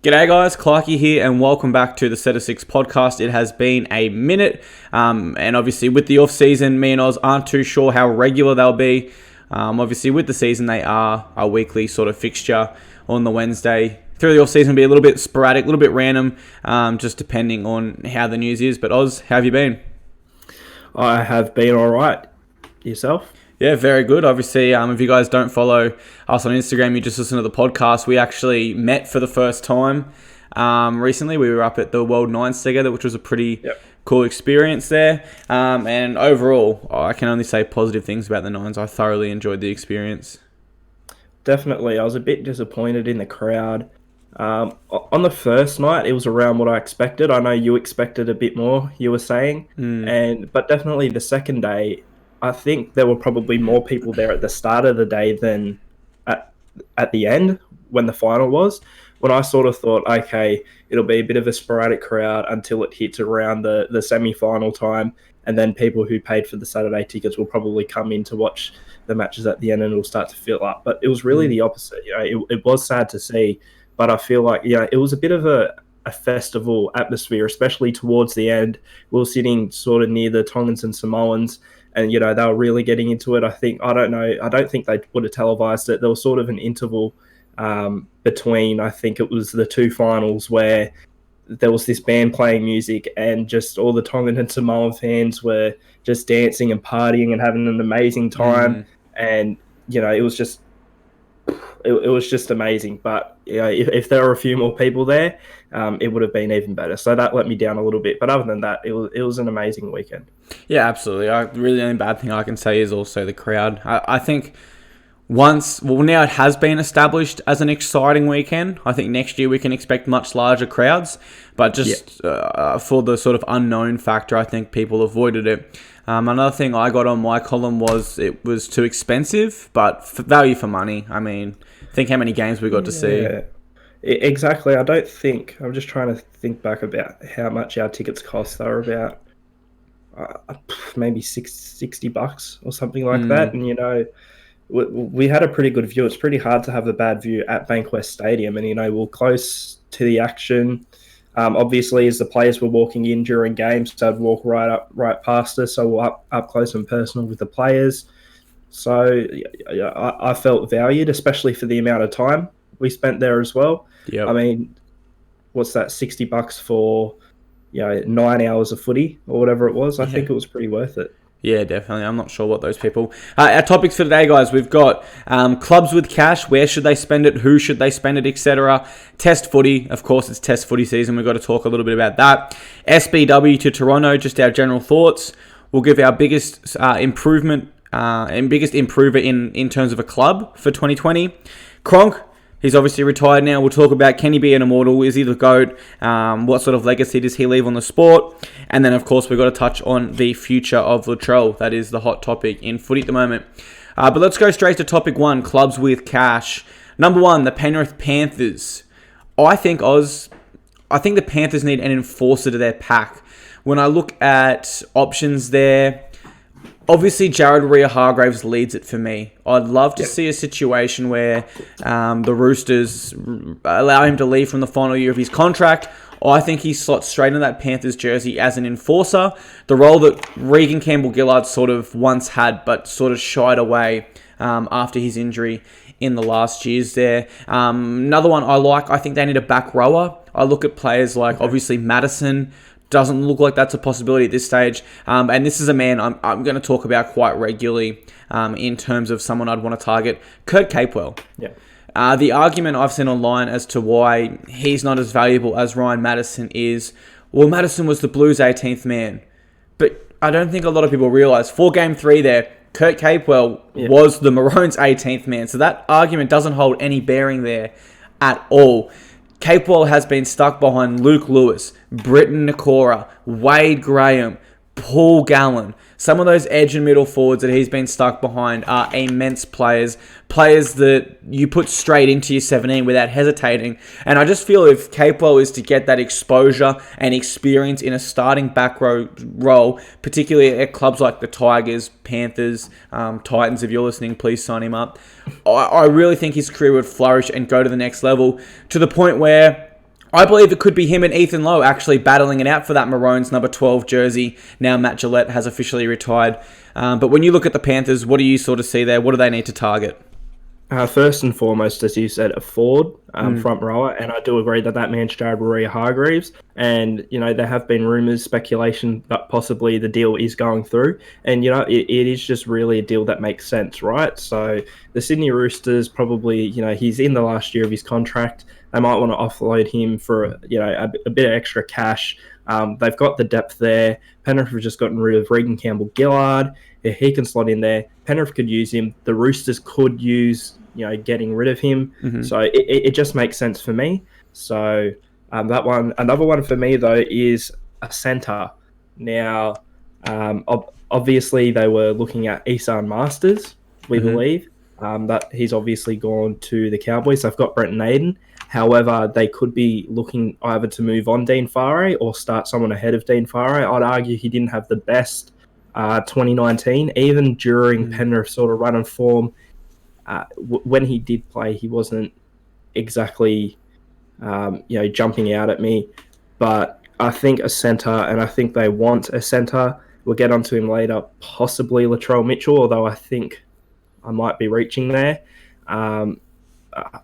G'day guys, Clarky here and welcome back to the Set of Six podcast. It has been a minute and obviously with the off season, me and Oz aren't too sure how regular they'll be. Obviously with the season, they are a weekly sort of fixture on the Wednesday. Through the off season, it'll be a little bit sporadic, a little bit random, just depending on how the news is. But Oz, how have you been? I have been all right. Yourself? Yeah, very good. Obviously, if you guys don't follow us on Instagram, you just listen to the podcast. We actually met for the first time recently. We were up at the World Nines together, which was a pretty cool experience there. And overall, I can only say positive things about the Nines. I thoroughly enjoyed the experience. Definitely. I was a bit disappointed in the crowd. On the first night, it was around what I expected. I know you expected a bit more, you were saying. But definitely the second day, I think there were probably more people there at the start of the day than at the end when the final was. When I sort of thought, okay, it'll be a bit of a sporadic crowd until it hits around the semi-final time, and then people who paid for the Saturday tickets will probably come in to watch the matches at the end and it'll start to fill up. But it was really the opposite. It was sad to see, but I feel like it was a bit of a festival atmosphere, especially towards the end. We were sitting sort of near the Tongans and Samoans, and they were really getting into it. I don't think they would have televised it. There was sort of an interval between, I think it was the two finals, where there was this band playing music and just all the Tongan and Samoan fans were just dancing and partying and having an amazing time. And it was just amazing. But if there were a few more people there, it would have been even better. So that let me down a little bit. But other than that, it was an amazing weekend. Yeah, absolutely. Really, the only bad thing I can say is also the crowd. I think now it has been established as an exciting weekend. I think next year we can expect much larger crowds. But just for the sort of unknown factor, I think people avoided it. Another thing I got on my column was it was too expensive, but value for money. I mean, think how many games we got to see. Exactly. I'm just trying to think back about how much our tickets cost. They were about maybe $60 or something like that. And, we had a pretty good view. It's pretty hard to have a bad view at Bankwest Stadium. And, we're close to the action. Obviously, as the players were walking in during games, they'd walk right past us. So we're up close and personal with the players. So I felt valued, especially for the amount of time we spent there as well. Yep. I mean, what's that, $60 for 9 hours of footy or whatever it was? I think it was pretty worth it. Yeah, definitely. I'm not sure what those people... our topics for today, guys, we've got clubs with cash, where should they spend it, who should they spend it, etc. Test footy, of course, it's test footy season. We've got to talk a little bit about that. SBW to Toronto, just our general thoughts. We'll give our biggest improvement and biggest improver in terms of a club for 2020. Cronk. He's obviously retired now. We'll talk about, can he be an immortal? Is he the GOAT? What sort of legacy does he leave on the sport? And then, of course, we've got to touch on the future of Latrell. That is the hot topic in footy at the moment. But let's go straight to topic one, clubs with cash. Number one, the Penrith Panthers. I think the Panthers need an enforcer to their pack. When I look at options there, obviously, Jared Rea-Hargraves leads it for me. I'd love to see a situation where the Roosters allow him to leave from the final year of his contract. I think he slots straight in that Panthers jersey as an enforcer. The role that Regan Campbell-Gillard sort of once had, but sort of shied away after his injury in the last years there. Another one I like, I think they need a back rower. I look at players like, obviously, Madison. Doesn't look like that's a possibility at this stage. And this is a man I'm going to talk about quite regularly in terms of someone I'd want to target. Kurt Capewell. Yeah. The argument I've seen online as to why he's not as valuable as Ryan Madison is, well, Madison was the Blues' 18th man. But I don't think a lot of people realise, for Game 3 there, Kurt Capewell was the Maroons' 18th man. So that argument doesn't hold any bearing there at all. Capewell has been stuck behind Luke Lewis, Britton Nakora, Wade Graham, Paul Gallen. Some of those edge and middle forwards that he's been stuck behind are immense players. Players that you put straight into your 17 without hesitating. And I just feel if Capewell is to get that exposure and experience in a starting back row role, particularly at clubs like the Tigers, Panthers, Titans, if you're listening, please sign him up. I really think his career would flourish and go to the next level, to the point where I believe it could be him and Ethan Lowe actually battling it out for that Maroons number 12 jersey. Now Matt Gillette has officially retired. But when you look at the Panthers, what do you sort of see there? What do they need to target? First and foremost, as you said, a forward, front rower, and I do agree that man's Jared Warrior-Hargreaves, and, there have been rumours, speculation that possibly the deal is going through, and, it is just really a deal that makes sense, right? So the Sydney Roosters probably, he's in the last year of his contract. They might want to offload him for, a bit of extra cash. They've got the depth there. Penrith have just gotten rid of Regan Campbell-Gillard. He can slot in there. Penrith could use him. The Roosters could use, getting rid of him. Mm-hmm. So it just makes sense for me. So that one. Another one for me, though, is a centre. Now, obviously, they were looking at Isan Masters, we believe. That he's obviously gone to the Cowboys. They've got Brent Naden. However, they could be looking either to move on Dean Whare or start someone ahead of Dean Whare. I'd argue he didn't have the best 2019, even during Penrith sort of run and form. When he did play, he wasn't exactly, jumping out at me. But I think a centre, and I think they want a centre. We'll get onto him later, possibly Latrell Mitchell, although I think I might be reaching there.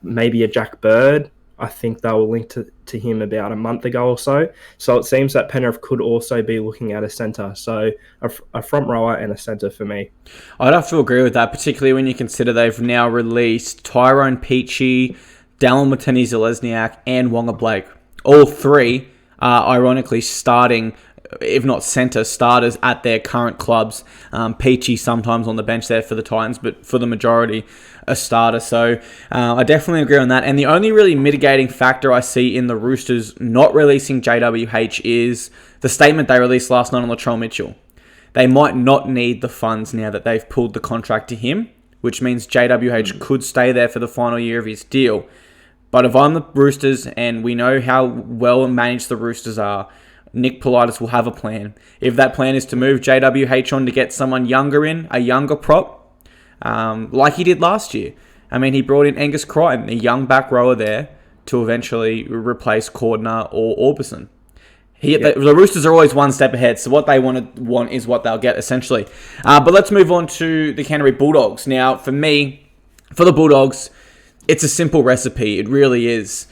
Maybe a Jack Bird. I think they were linked to him about a month ago or so. So it seems that Penrith could also be looking at a centre. So a front rower and a centre for me. I'd have to agree with that, particularly when you consider they've now released Tyrone Peachey, Dallin Watene-Zelezniak, and Wonga Blake. All three are ironically starting, if not centre, starters at their current clubs. Peachey sometimes on the bench there for the Titans, but for the majority, a starter. So I definitely agree on that. And the only really mitigating factor I see in the Roosters not releasing JWH is the statement they released last night on Latrell Mitchell. They might not need the funds now that they've pulled the contract to him, which means JWH could stay there for the final year of his deal. But if I'm the Roosters, and we know how well managed the Roosters are, Nick Politis will have a plan. If that plan is to move JWH on to get someone younger in, a younger prop, like he did last year. I mean, he brought in Angus Crichton, a young back rower there, to eventually replace Cordner or Orbison. The Roosters are always one step ahead, so what they want is what they'll get, essentially. But let's move on to the Canterbury Bulldogs. Now, for me, for the Bulldogs, it's a simple recipe. It really is.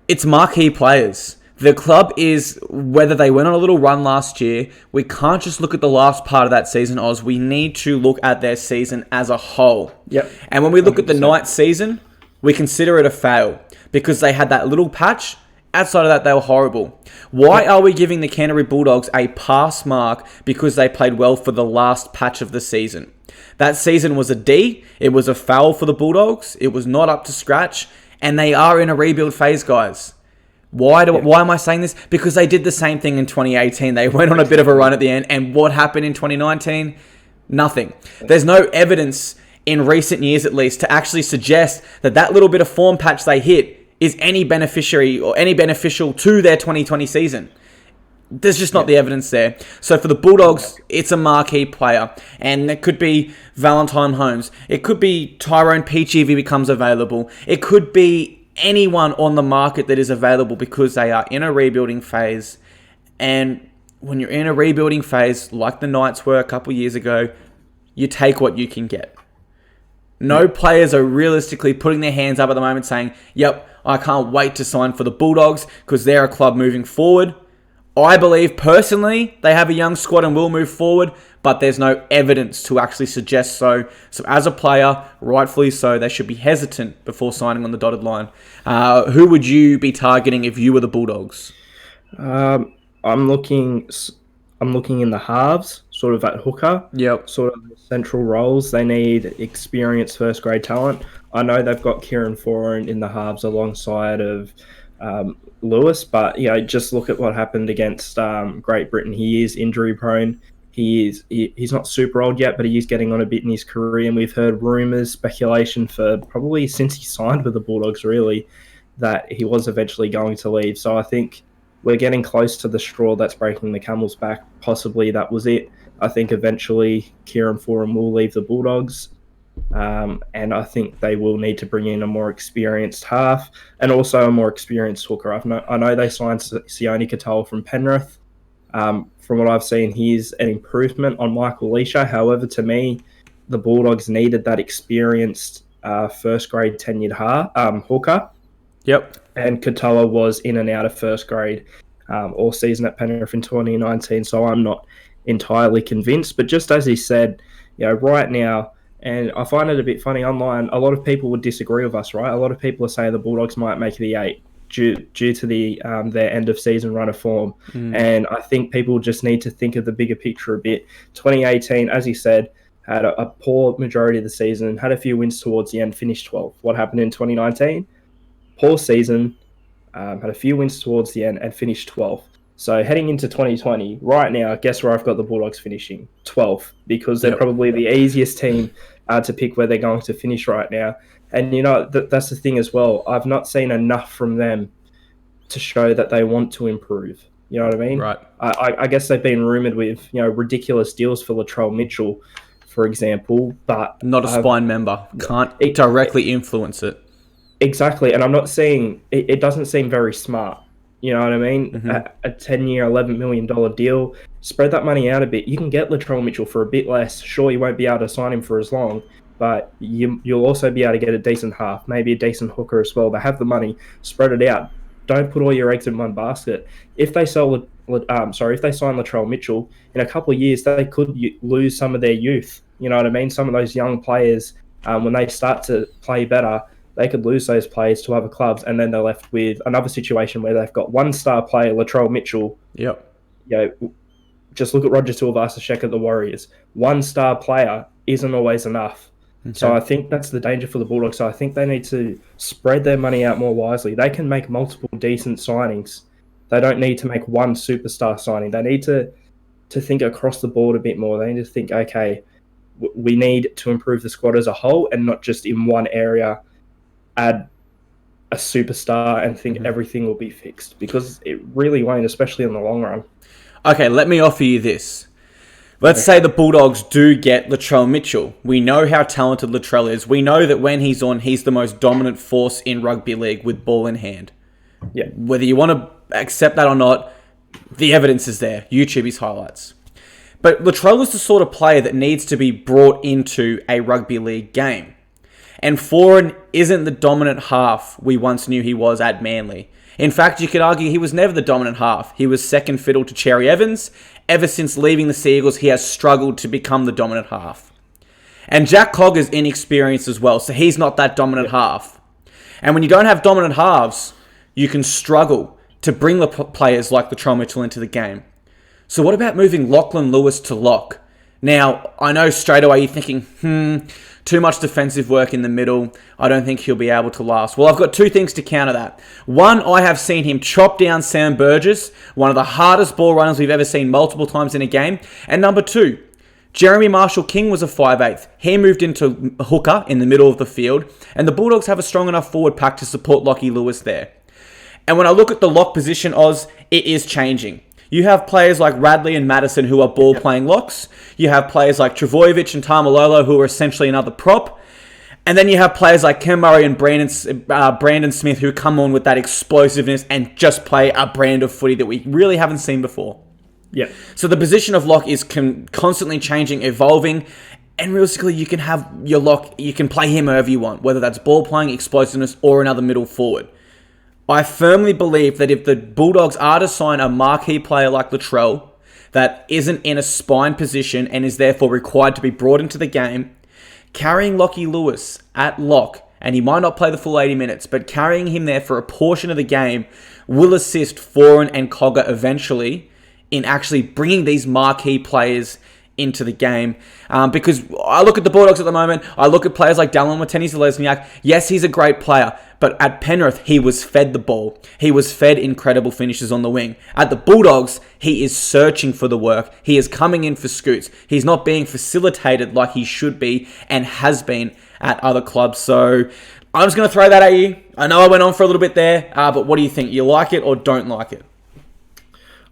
It's marquee players. The club is, whether they went on a little run last year, we can't just look at the last part of that season, Oz. We need to look at their season as a whole. Yep. And when we look 100%. At the Knights season, we consider it a fail because they had that little patch. Outside of that, they were horrible. Why are we giving the Canterbury Bulldogs a pass mark because they played well for the last patch of the season? That season was a D. It was a foul for the Bulldogs. It was not up to scratch. And they are in a rebuild phase, guys. Why am I saying this? Because they did the same thing in 2018. They went on a bit of a run at the end. And what happened in 2019? Nothing. There's no evidence in recent years, at least, to actually suggest that little bit of form patch they hit is any beneficiary or any beneficial to their 2020 season. There's just not the evidence there. So for the Bulldogs, it's a marquee player. And it could be Valentine Holmes. It could be Tyrone Peachey if he becomes available. It could be anyone on the market that is available because they are in a rebuilding phase. And when you're in a rebuilding phase, like the Knights were a couple years ago, you take what you can get. No players are realistically putting their hands up at the moment saying, yep, I can't wait to sign for the Bulldogs because they're a club moving forward. I believe personally they have a young squad and will move forward, but there's no evidence to actually suggest so. So as a player, rightfully so, they should be hesitant before signing on the dotted line. Who would you be targeting if you were the Bulldogs? I'm looking in the halves, sort of at hooker. Yep. Sort of central roles. They need experienced first grade talent. I know they've got Kieran Foran in the halves alongside of Lewis, but just look at what happened against Great Britain. He is injury prone. He's not super old yet, but he is getting on a bit in his career, and we've heard rumours, speculation for probably since he signed with the Bulldogs, really, that he was eventually going to leave. So I think we're getting close to the straw that's breaking the camel's back. Possibly that was it. I think eventually Kieran Foran will leave the Bulldogs. And I think they will need to bring in a more experienced half and also a more experienced hooker. I know they signed Sione Katoa from Penrith. From what I've seen, he's an improvement on Michael Leisha. However, to me, the Bulldogs needed that experienced first grade tenured hooker. Yep. And Katoa was in and out of first grade all season at Penrith in 2019, so I'm not entirely convinced. But just as he said, right now, and I find it a bit funny online, a lot of people would disagree with us, right? A lot of people are saying the Bulldogs might make the 8 due to their end of season run of form. And I think people just need to think of the bigger picture a bit. 2018, as he said, had a poor majority of the season, had a few wins towards the end, finished 12th. What happened in 2019? Poor season, had a few wins towards the end and finished 12th. So heading into 2020, right now, guess where I've got the Bulldogs finishing? 12th, because they're probably the easiest team to pick where they're going to finish right now. And, that's the thing as well. I've not seen enough from them to show that they want to improve. You know what I mean? Right. I guess they've been rumoured with, ridiculous deals for Latrell Mitchell, for example, but... Not a spine member. Can't directly influence it. Exactly. And I'm not saying... It doesn't seem very smart. You know what I mean? Mm-hmm. A 10-year, $11 million deal. Spread that money out a bit. You can get Latrell Mitchell for a bit less. Sure, you won't be able to sign him for as long, but you'll also be able to get a decent half, maybe a decent hooker as well. They have the money. Spread it out. Don't put all your eggs in one basket. If they sign Latrell Mitchell, in a couple of years, they could lose some of their youth. You know what I mean? Some of those young players, when they start to play better, they could lose those players to other clubs, and then they're left with another situation where they've got one star player, Latrell Mitchell. Yep. Just look at Roger Tuivasa-Sheck at the Warriors. One star player isn't always enough. Okay. So I think that's the danger for the Bulldogs. So I think they need to spread their money out more wisely. They can make multiple decent signings. They don't need to make one superstar signing. They need to think across the board a bit more. They need to think, okay, we need to improve the squad as a whole and not just in one area, add a superstar and think everything will be fixed, because it really won't, especially in the long run. Okay, let me offer you this. Let's say the Bulldogs do get Latrell Mitchell. We know how talented Latrell is. We know that when he's on, he's the most dominant force in rugby league with ball in hand. Yeah. Whether you want to accept that or not, the evidence is there. YouTube his highlights. But Latrell is the sort of player that needs to be brought into a rugby league game. And Foran isn't the dominant half we once knew he was at Manly. In fact, you could argue he was never the dominant half. He was second fiddle to Cherry Evans. Ever since leaving the Seagulls, he has struggled to become the dominant half. And Jack Cogg is inexperienced as well, so he's not that dominant half. And when you don't have dominant halves, you can struggle to bring the players like Latrell Mitchell into the game. So what about moving Lachlan Lewis to lock? Now, I know straight away you're thinking, too much defensive work in the middle. I don't think he'll be able to last. Well, I've got two things to counter that. One, I have seen him chop down Sam Burgess, one of the hardest ball runners we've ever seen multiple times in a game. And number two, Jeremy Marshall-King was a 5'8". He moved into hooker in the middle of the field, and the Bulldogs have a strong enough forward pack to support Lockie Lewis there. And when I look at the lock position, Oz, it is changing. You have players like Radley and Madison who are ball-playing locks. You have players like Travojevic and Tamalolo who are essentially another prop. And then you have players like Ken Murray and Brandon Smith who come on with that explosiveness and just play a brand of footy that we really haven't seen before. Yeah. So the position of lock is constantly changing, evolving, and realistically you can have your lock, you can play him however you want, whether that's ball-playing, explosiveness, or another middle forward. I firmly believe that if the Bulldogs are to sign a marquee player like Latrell that isn't in a spine position and is therefore required to be brought into the game, carrying Lockie Lewis at lock, and he might not play the full 80 minutes, but carrying him there for a portion of the game will assist Foran and Cogger eventually in actually bringing these marquee players into the game. Because I look at the Bulldogs at the moment, I look at players like Dallin Watene-Zelezniak. Yes, he's a great player, but at Penrith, he was fed the ball. He was fed incredible finishes on the wing. At the Bulldogs, he is searching for the work. He is coming in for scoots. He's not being facilitated like he should be and has been at other clubs. So I'm just going to throw that at you. I know I went on for a little bit there, but what do you think? You like it or don't like it?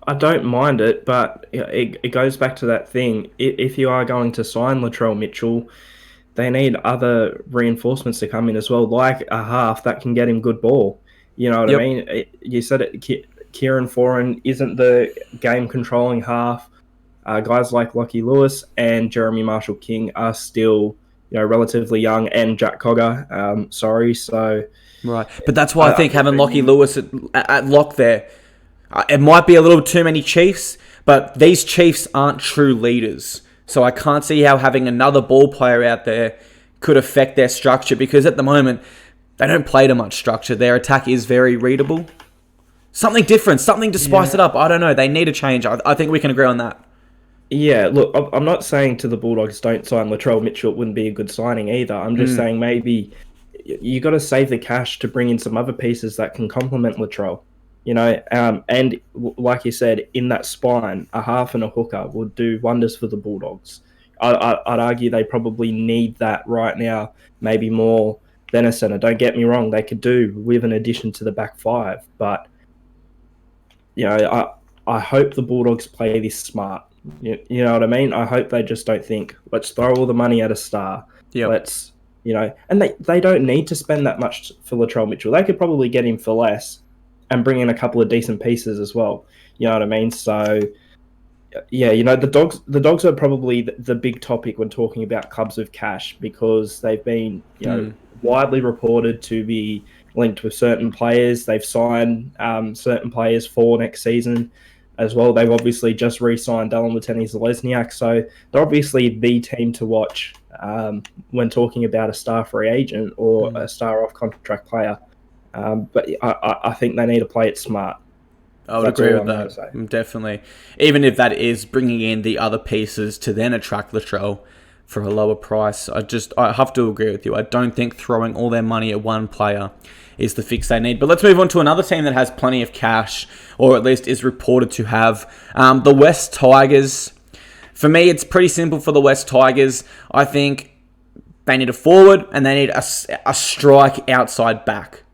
I don't mind it, but it goes back to that thing. If you are going to sign Latrell Mitchell, they need other reinforcements to come in as well, like a half that can get him good ball. You know what I mean? You said it. Kieran Foran isn't the game controlling half. Guys like Lockie Lewis and Jeremy Marshall King are still, relatively young, and Jack Cogger. So right, but that's why I think having Lockie Lewis at lock there, it might be a little too many Chiefs, but these Chiefs aren't true leaders. So I can't see how having another ball player out there could affect their structure, because at the moment they don't play to much structure. Their attack is very readable. Something different, something to spice it up. I don't know. They need a change. I think we can agree on that. Yeah, look, I'm not saying to the Bulldogs don't sign Latrell Mitchell. It wouldn't be a good signing either. I'm just saying maybe you got to save the cash to bring in some other pieces that can complement Latrell. And like you said, in that spine, a half and a hooker would do wonders for the Bulldogs. I'd argue they probably need that right now, maybe more than a centre. Don't get me wrong, they could do with an addition to the back five, but I hope the Bulldogs play this smart. You know what I mean? I hope they just don't think, let's throw all the money at a star. Yep. Let's, and they don't need to spend that much for Latrell Mitchell. They could probably get him for less and bring in a couple of decent pieces as well. You know what I mean? So, yeah, the Dogs are probably the big topic when talking about clubs with cash, because they've been, widely reported to be linked with certain players. They've signed certain players for next season as well. They've obviously just re-signed Dallin Watene-Zelezniak, so they're obviously the team to watch when talking about a star free agent or a star off contract player. But I think they need to play it smart. I would agree with that, definitely. Even if that is bringing in the other pieces to then attract Latrell for a lower price. I have to agree with you. I don't think throwing all their money at one player is the fix they need. But let's move on to another team that has plenty of cash, or at least is reported to have. The West Tigers. For me, it's pretty simple for the West Tigers. I think they need a forward and they need a strike outside back.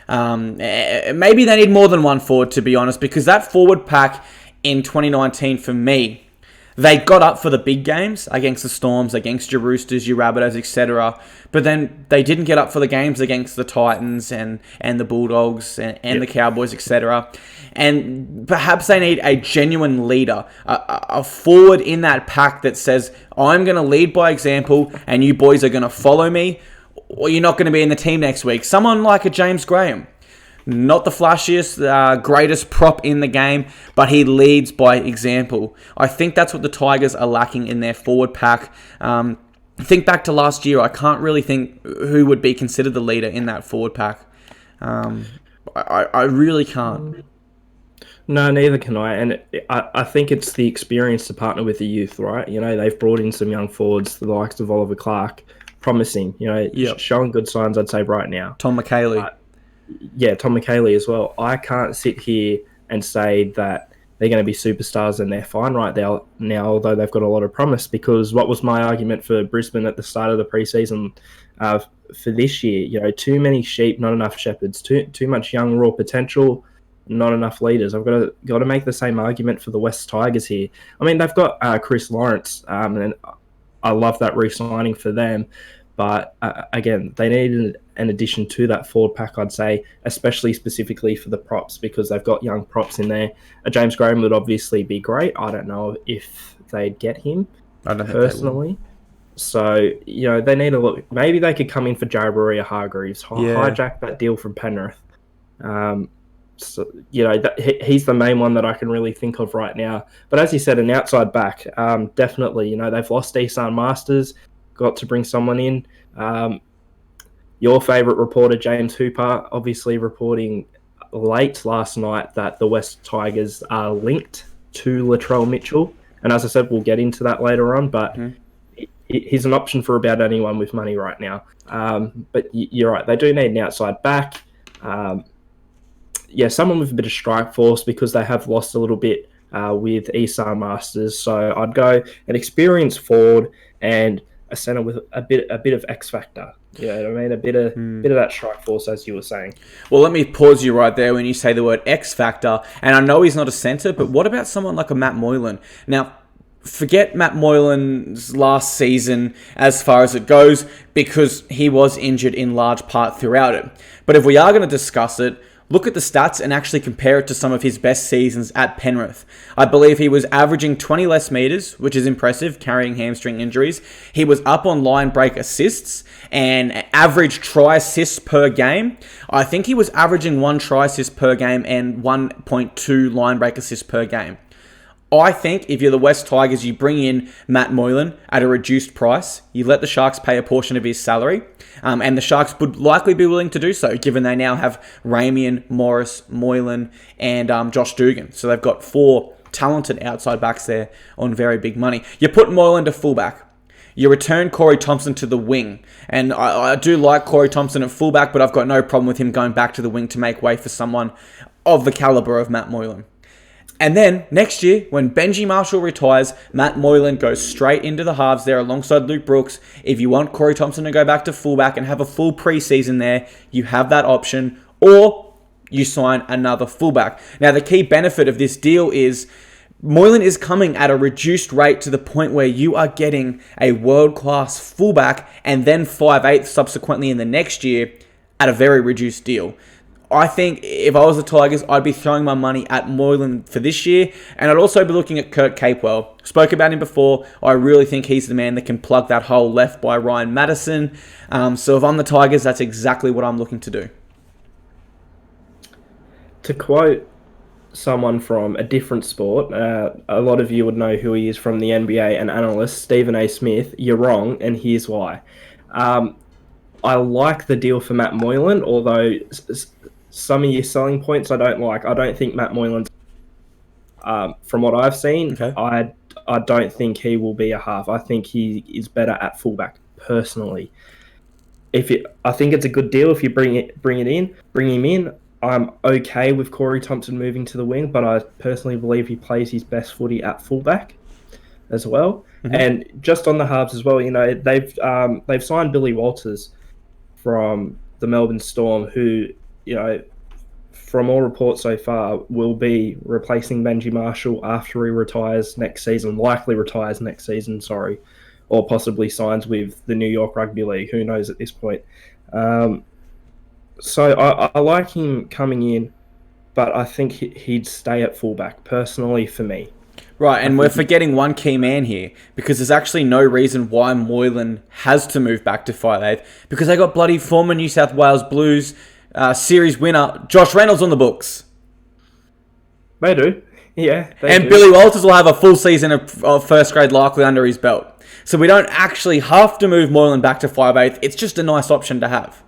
Maybe they need more than one forward, to be honest, because that forward pack in 2019, for me, they got up for the big games against the Storms, against your Roosters, your Rabbitohs, etc. But then they didn't get up for the games against the Titans and the Bulldogs and the Cowboys, etc. And perhaps they need a genuine leader, a forward in that pack that says, I'm going to lead by example and you boys are going to follow me, or you're not going to be in the team next week. Someone like a James Graham. Not the flashiest, greatest prop in the game, but he leads by example. I think that's what the Tigers are lacking in their forward pack. Think back to last year. I can't really think who would be considered the leader in that forward pack. I really can't. No, neither can I. And I think it's the experience to partner with the youth, right? They've brought in some young forwards, the likes of Oliver Clark, promising, showing good signs, I'd say, right now. Tom McHaley. Tom McHaley as well. I can't sit here and say that they're going to be superstars and they're fine right now, although they've got a lot of promise, because what was my argument for Brisbane at the start of the preseason for this year? Too many sheep, not enough shepherds, too much young raw potential, not enough leaders. I've got to make the same argument for the West Tigers here. I mean, they've got Chris Lawrence, and I love that re-signing for them. But again, they need an addition to that forward pack, I'd say, especially specifically for the props, because they've got young props in there. James Graham would obviously be great. I don't know if they'd get him personally. So, they need to look. Maybe they could come in for Jarrah Hargreaves, hijack that deal from Penrith. So, he's the main one that I can really think of right now. But as you said, an outside back, definitely. They've lost Isan Masters. Got to bring someone in. Your favourite reporter, James Hooper, obviously reporting late last night that the West Tigers are linked to Latrell Mitchell. And as I said, we'll get into that later on, but he's an option for about anyone with money right now. But you're right, they do need an outside back. Someone with a bit of strike force, because they have lost a little bit with Isan Masters. So I'd go an experienced forward and a centre with a bit of X factor. Yeah, I mean, a bit of that strike force, as you were saying. Well, let me pause you right there when you say the word X factor. And I know he's not a centre, but what about someone like a Matt Moylan? Now, forget Matt Moylan's last season as far as it goes, because he was injured in large part throughout it. But if we are going to discuss it, look at the stats and actually compare it to some of his best seasons at Penrith. I believe he was averaging 20 less meters, which is impressive, carrying hamstring injuries. He was up on line break assists and average try assists per game. I think he was averaging 1 try assist per game and 1.2 line break assists per game. I think if you're the West Tigers, you bring in Matt Moylan at a reduced price. You let the Sharks pay a portion of his salary. And the Sharks would likely be willing to do so, given they now have Ramian, Morris, Moylan, and Josh Dugan. So they've got 4 talented outside backs there on very big money. You put Moylan to fullback. You return Corey Thompson to the wing. And I do like Corey Thompson at fullback, but I've got no problem with him going back to the wing to make way for someone of the caliber of Matt Moylan. And then, next year, when Benji Marshall retires, Matt Moylan goes straight into the halves there alongside Luke Brooks. If you want Corey Thompson to go back to fullback and have a full preseason there, you have that option. Or you sign another fullback. Now, the key benefit of this deal is Moylan is coming at a reduced rate to the point where you are getting a world-class fullback and then 5/8 subsequently in the next year at a very reduced deal. I think if I was the Tigers, I'd be throwing my money at Moylan for this year. And I'd also be looking at Kurt Capewell. Spoke about him before. I really think he's the man that can plug that hole left by Ryan Madison. So if I'm the Tigers, that's exactly what I'm looking to do. To quote someone from a different sport, a lot of you would know who he is from the NBA, an analyst, Stephen A. Smith, you're wrong, and here's why. I like the deal for Matt Moylan, although some of your selling points I don't like. I don't think Matt Moylan's, from what I've seen, okay. I don't think he will be a half. I think he is better at fullback, personally. I think it's a good deal if you bring him in. I'm okay with Corey Thompson moving to the wing, but I personally believe he plays his best footy at fullback as well. Mm-hmm. And just on the halves as well, they've signed Billy Walters from the Melbourne Storm, who, from all reports so far, will be replacing Benji Marshall after he retires next season, or possibly signs with the New York Rugby League. Who knows at this point? So I like him coming in, but I think he'd stay at fullback, personally, for me. Right, and we're forgetting one key man here, because there's actually no reason why Moylan has to move back to 5/8, because they got bloody former New South Wales Blues series winner Josh Reynolds on the books. They do, yeah. And Billy Walters will have a full season of first grade likely under his belt. So we don't actually have to move Moylan back to 5/8. It's just a nice option to have.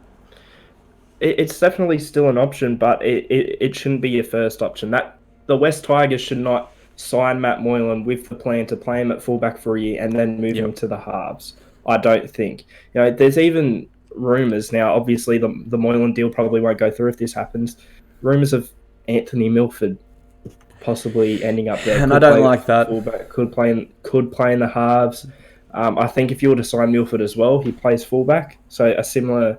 It's definitely still an option, but it shouldn't be your first option. That the West Tigers should not sign Matt Moylan with the plan to play him at fullback for a year and then move him to the halves. I don't think. There's even rumours now. Obviously, the Moylan deal probably won't go through if this happens. Rumours of Anthony Milford possibly ending up there. And I don't like that. Fullback, could play in the halves. I think if you were to sign Milford as well, he plays fullback. So a similar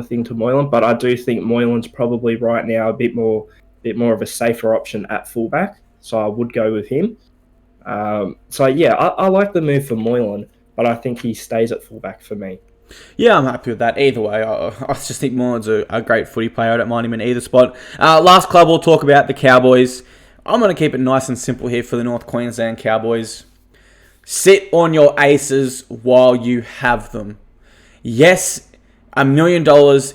thing to Moylan. But I do think Moylan's probably right now a bit more of a safer option at fullback. So I would go with him. I like the move for Moylan, but I think he stays at fullback for me. Yeah, I'm happy with that. Either way, I just think Moylan's a great footy player. I don't mind him in either spot. Last club we'll talk about, the Cowboys. I'm going to keep it nice and simple here for the North Queensland Cowboys. Sit on your aces while you have them. Yes, $1 million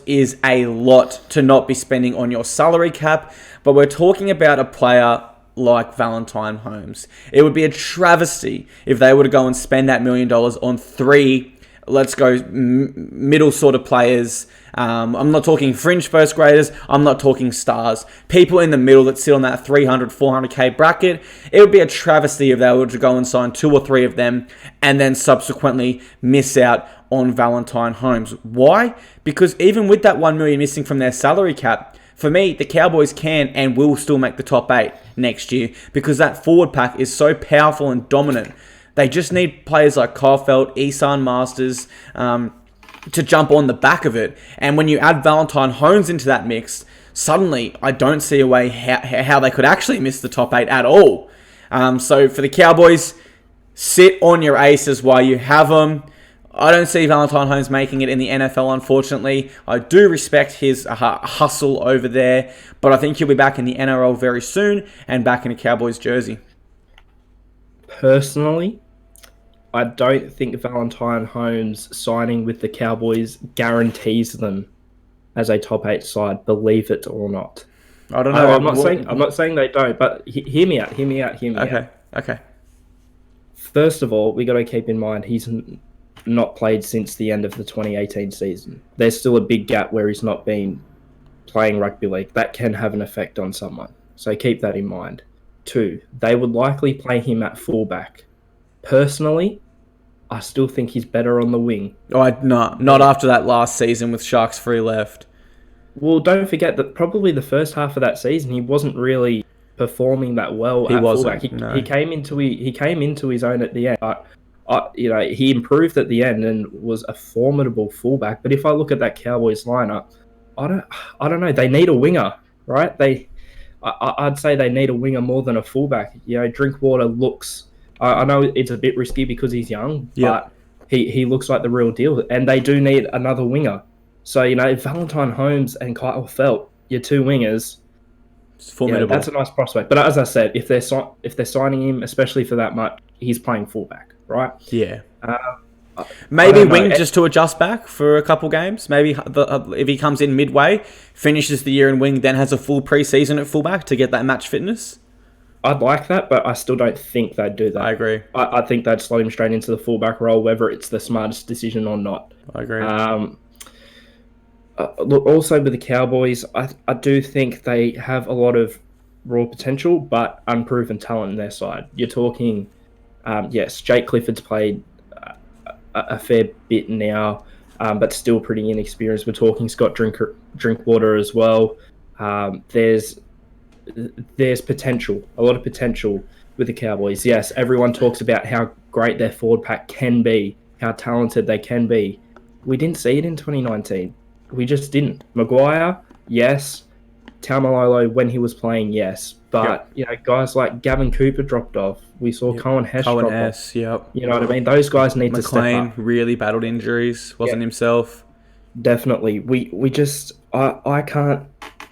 is a lot to not be spending on your salary cap, but we're talking about a player like Valentine Holmes. It would be a travesty if they were to go and spend that $1 million on 3, let's go, middle sort of players. I'm not talking fringe first graders. I'm not talking stars. People in the middle that sit on that 300, 400k bracket. It would be a travesty if they were to go and sign 2 or 3 of them and then subsequently miss out on Valentine Holmes. Why? Because even with that $1 million missing from their salary cap, for me, the Cowboys can and will still make the top 8 next year because that forward pack is so powerful and dominant. They just need players like Caulfield, Isan Masters to jump on the back of it. And when you add Valentine Holmes into that mix, suddenly I don't see a way how they could actually miss the top 8 at all. So for the Cowboys, sit on your aces while you have them. I don't see Valentine Holmes making it in the NFL, unfortunately. I do respect his hustle over there, but I think he'll be back in the NRL very soon and back in a Cowboys jersey. Personally, I don't think Valentine Holmes signing with the Cowboys guarantees them as a top 8 side, believe it or not. I don't know. I'm not saying they don't, but hear me out. Okay. First of all, we got to keep in mind he's not played since the end of the 2018 season. There's still a big gap where he's not been playing rugby league. That can have an effect on someone. So keep that in mind. 2, they would likely play him at fullback. Personally, I still think he's better on the wing. Not after that last season with Sharks free left. Well, don't forget that probably the first half of that season he wasn't really performing that well at fullback. He came into his own at the end. He improved at the end and was a formidable fullback. But if I look at that Cowboys lineup, I don't know. They need a winger, right? I'd say they need a winger more than a fullback. Drinkwater looks. I know it's a bit risky because he's young, but he looks like the real deal. And they do need another winger. So Valentine Holmes and Kyle Felt, your 2 wingers. It's formidable. That's a nice prospect. But as I said, if they're signing him, especially for that much, he's playing fullback, right? Yeah. Maybe wing just to adjust back for a couple games. Maybe if he comes in midway, finishes the year in wing, then has a full preseason at fullback to get that match fitness. I'd like that, but I still don't think they'd do that. I agree. I think they'd slot him straight into the fullback role, whether it's the smartest decision or not. I agree. Look, also with the Cowboys, I do think they have a lot of raw potential, but unproven talent in their side. You're talking, yes, Jake Clifford's played a fair bit now, but still pretty inexperienced. We're talking Scott Drinkwater as well. There's potential, a lot of potential with the Cowboys. Yes, everyone talks about how great their forward pack can be, how talented they can be. We didn't see it in 2019. We just didn't. Maguire, yes. Taumalolo, when he was playing, yes. But, guys like Gavin Cooper dropped off. We saw Cohen Hess drop off. Yep. You know what I mean? Those guys need to step McLean up. really battled injuries. Wasn't himself. Definitely. We just... I can't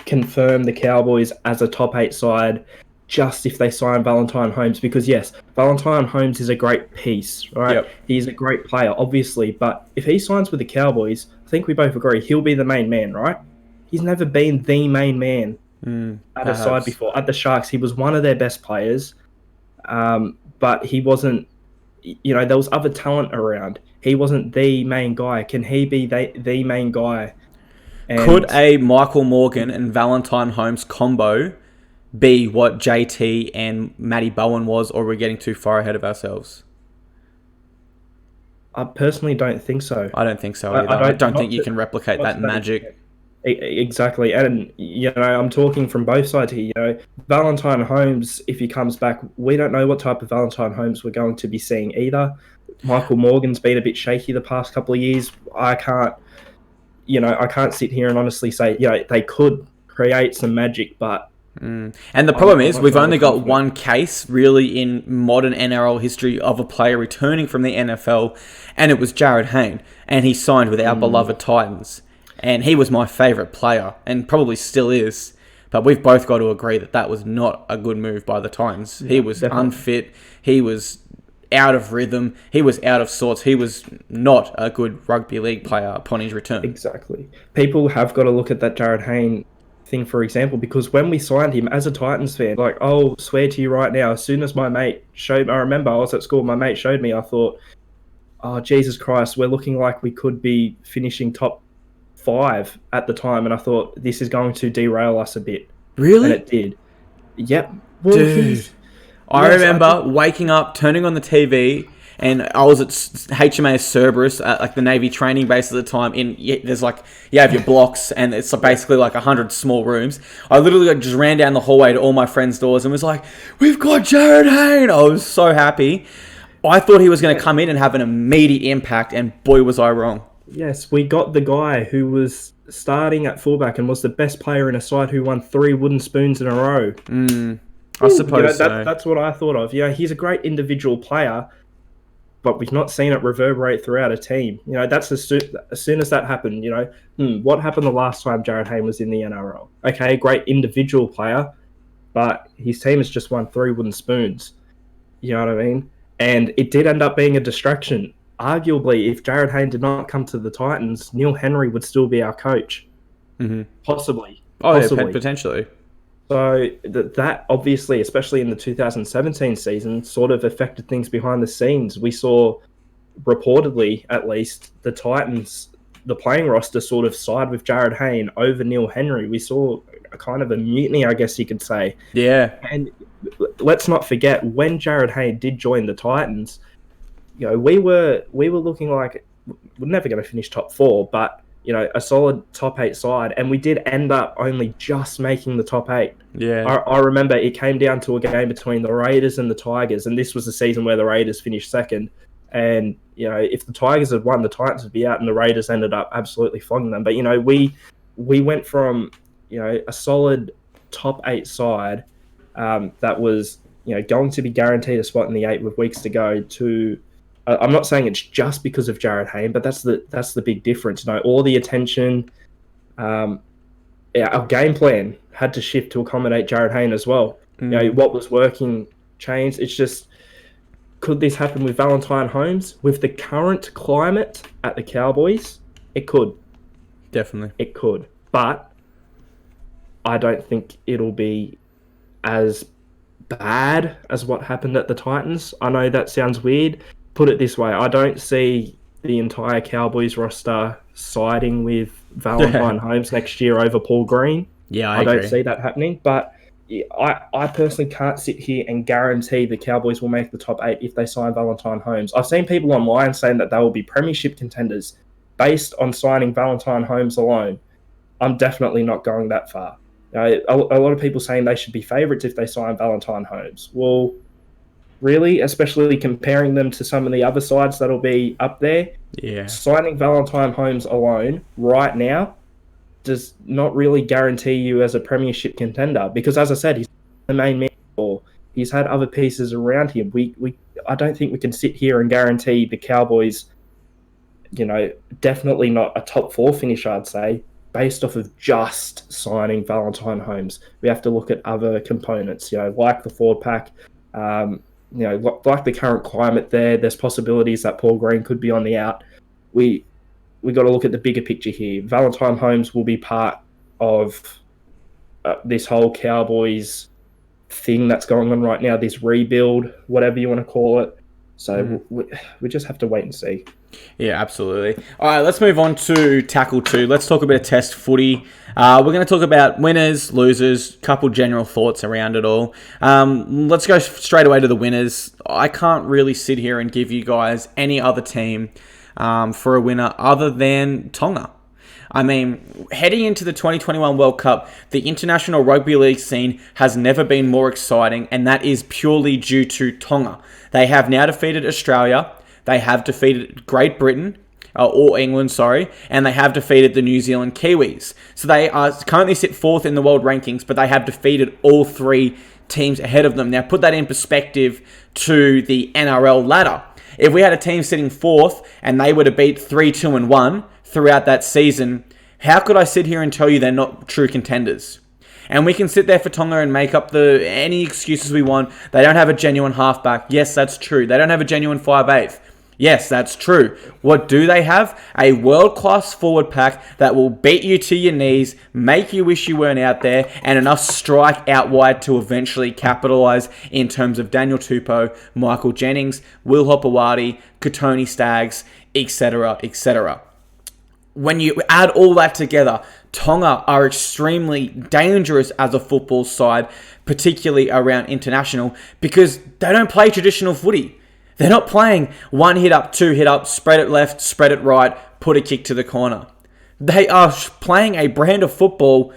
confirm the Cowboys as a top 8 side just if they sign Valentine Holmes, because yes, Valentine Holmes is a great piece, right? Yep. He's a great player, obviously, but if he signs with the Cowboys, I think we both agree he'll be the main man, right? He's never been the main man at a side before. At the Sharks, he was one of their best players, but he wasn't, there was other talent around. He wasn't the main guy. Can he be the main guy? And could a Michael Morgan and Valentine Holmes combo be what JT and Matty Bowen was, or we're getting too far ahead of ourselves? I personally don't think so. I don't think so either. I don't think you can replicate that magic. Exactly. And, I'm talking from both sides here. Valentine Holmes, if he comes back, we don't know what type of Valentine Holmes we're going to be seeing either. Michael Morgan's been a bit shaky the past couple of years. I can't sit here and honestly say, they could create some magic, but... And the problem is, we've only got one case, really, in modern NRL history of a player returning from the NFL, and it was Jared Hayne, and he signed with our beloved Titans. And he was my favourite player, and probably still is. But we've both got to agree that was not a good move by the Titans. He was unfit. He was out of rhythm. He was out of sorts. He was not a good rugby league player upon his return. Exactly. People have got to look at that Jared Hayne thing, for example, because when we signed him as a Titans fan, I'll swear to you right now, as soon as my mate showed me, I remember I was at school, my mate showed me, I thought, oh, Jesus Christ, we're looking like we could be finishing top 5 at the time, and I thought, this is going to derail us a bit. Really? And it did. Yep. Well, dude, I remember waking up, turning on the TV, and I was at HMAS Cerberus at the Navy training base at the time. There's you have your blocks, and it's basically 100 small rooms. I literally just ran down the hallway to all my friends' doors and was like, "We've got Jared Hayne!" I was so happy. I thought he was going to come in and have an immediate impact, and boy was I wrong. Yes, we got the guy who was starting at fullback and was the best player in a side who won 3 wooden spoons in a row. I suppose so. That's what I thought of. He's a great individual player, but we've not seen it reverberate throughout a team. You know, that's as soon as that happened, you know, what happened the last time Jared Hayne was in the NRL? Okay, great individual player, but his team has just won 3 wooden spoons. You know what I mean? And it did end up being a distraction. Arguably, if Jared Hayne did not come to the Titans, Neil Henry would still be our coach. Mm-hmm. Possibly. Yeah, potentially. So that obviously, especially in the 2017 season, sort of affected things behind the scenes. We saw, reportedly at least, the Titans, the playing roster sort of side with Jared Hayne over Neil Henry. We saw a kind of a mutiny, I guess you could say. Yeah. And let's not forget, when Jared Hayne did join the Titans, you know, we were looking like we're never going to finish top 4, but you know, a solid top 8 side, and we did end up only just making the top 8. Yeah. I remember it came down to a game between the Raiders and the Tigers, and this was the season where the Raiders finished second. And, you know, if the Tigers had won, the Titans would be out, and the Raiders ended up absolutely flogging them. But, you know, we went from, you know, a solid top 8 side that was, you know, going to be guaranteed a spot in the 8 with weeks to go to... I'm not saying it's just because of Jared Hayne, but that's the big difference. You know, all the attention, our game plan had to shift to accommodate Jared Hayne as well. You know, what was working changed. It's just, could this happen with Valentine Holmes? With the current climate at the Cowboys, it could. Definitely. It could. But I don't think it'll be as bad as what happened at the Titans. I know that sounds weird. Put it this way, I don't see the entire Cowboys roster siding with Valentine Holmes next year over Paul Green. Yeah, I don't see that happening. But I personally can't sit here and guarantee the Cowboys will make the top 8 if they sign Valentine Holmes. I've seen people online saying that they will be premiership contenders based on signing Valentine Holmes alone. I'm definitely not going that far. A lot of people saying they should be favourites if they sign Valentine Holmes. Well, really, especially comparing them to some of the other sides that'll be up there. Yeah. Signing Valentine Holmes alone right now does not really guarantee you as a premiership contender, because, as I said, he's the main man, or he's had other pieces around him. I don't think we can sit here and guarantee the Cowboys, you know, definitely not a top 4 finish, I'd say, based off of just signing Valentine Holmes. We have to look at other components, you know, like the forward pack, you know, like the current climate there's possibilities that Paul Green could be on the out. We got to look at the bigger picture here. Valentine Holmes will be part of this whole Cowboys thing that's going on right now, this rebuild, whatever you want to call it. So we just have to wait and see. Yeah, absolutely. All right, let's move on to tackle 2. Let's talk a bit of test footy. We're going to talk about winners, losers, couple general thoughts around it all. Let's go straight away to the winners. I can't really sit here and give you guys any other team for a winner other than Tonga. I mean, heading into the 2021 World Cup, the international rugby league scene has never been more exciting, and that is purely due to Tonga. They have now defeated Australia, they have defeated Great Britain, or England, sorry, and they have defeated the New Zealand Kiwis. So they are currently sit 4th in the world rankings, but they have defeated all 3 teams ahead of them. Now, put that in perspective to the NRL ladder. If we had a team sitting 4th and they were to beat 3-2-1 throughout that season, how could I sit here and tell you they're not true contenders? And we can sit there for Tonga and make up any excuses we want. They don't have a genuine halfback. Yes, that's true. They don't have a genuine 5'8". Yes, that's true. What do they have? A world-class forward pack that will beat you to your knees, make you wish you weren't out there, and enough strike out wide to eventually capitalise in terms of Daniel Tupou, Michael Jennings, Will Hopewadi, Kotoni Staggs, etc., etc. When you add all that together, Tonga are extremely dangerous as a football side, particularly around international, because they don't play traditional footy. They're not playing 1 hit up, 2 hit up, spread it left, spread it right, put a kick to the corner. They are playing a brand of football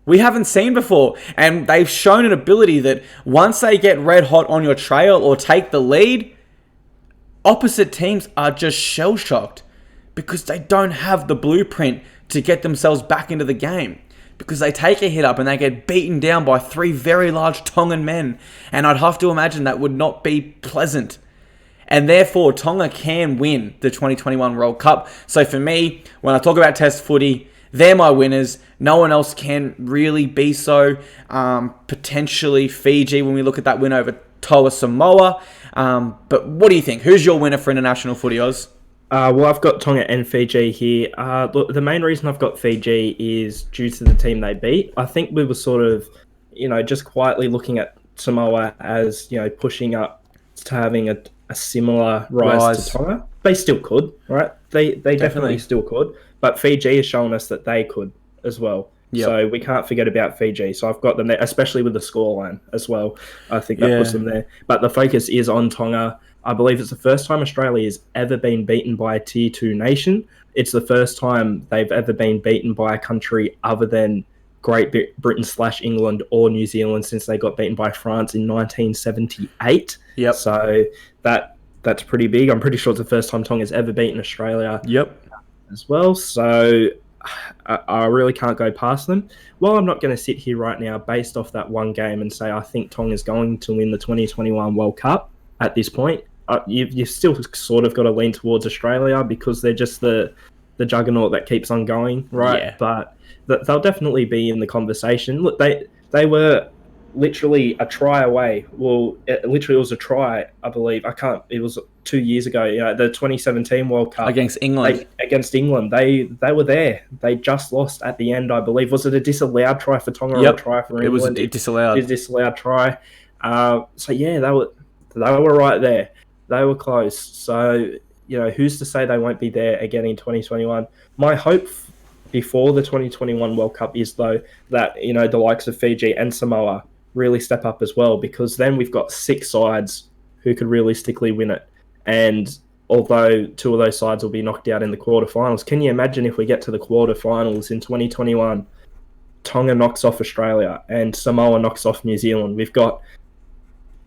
we haven't seen before, and they've shown an ability that once they get red hot on your trail or take the lead, opposite teams are just shell-shocked because they don't have the blueprint to get themselves back into the game, because they take a hit up and they get beaten down by 3 very large Tongan men, and I'd have to imagine that would not be pleasant. And therefore, Tonga can win the 2021 World Cup. So for me, when I talk about Test footy, they're my winners. No one else can really be so. Potentially Fiji when we look at that win over Toa Samoa. But what do you think? Who's your winner for international footy, Oz? Well, I've got Tonga and Fiji here. Look, the main reason I've got Fiji is due to the team they beat. I think we were sort of, just quietly looking at Samoa as, pushing up to having a similar rise to Tonga. They still could, right? They definitely still could. But Fiji has shown us that they could as well. Yep. So we can't forget about Fiji. So I've got them there, especially with the scoreline as well. I think that puts them there. But the focus is on Tonga. I believe it's the first time Australia has ever been beaten by a Tier 2 nation. It's the first time they've ever been beaten by a country other than Great Britain / England or New Zealand since they got beaten by France in 1978. Yep. So that's pretty big. I'm pretty sure it's the first time Tonga's ever beaten Australia. Yep. As well. So I really can't go past them. Well, I'm not going to sit here right now based off that one game and say I think Tonga's going to win the 2021 World Cup at this point. You've still sort of got to lean towards Australia because they're just the juggernaut that keeps on going, right? Yeah. But they'll definitely be in the conversation. Look, they were literally a try away. Well, it literally was a try, I believe. It was 2 years ago, the 2017 World Cup. Against England. They were there. They just lost at the end, I believe. Was it a disallowed try for Tonga or a try for England? It was a disallowed. It was a disallowed try. So, yeah, they were right there. They were close. So, who's to say they won't be there again in 2021? My hope before the 2021 World Cup is, though, that, the likes of Fiji and Samoa really step up as well, because then we've got 6 sides who could realistically win it. And although 2 of those sides will be knocked out in the quarterfinals, can you imagine if we get to the quarterfinals in 2021, Tonga knocks off Australia and Samoa knocks off New Zealand? We've got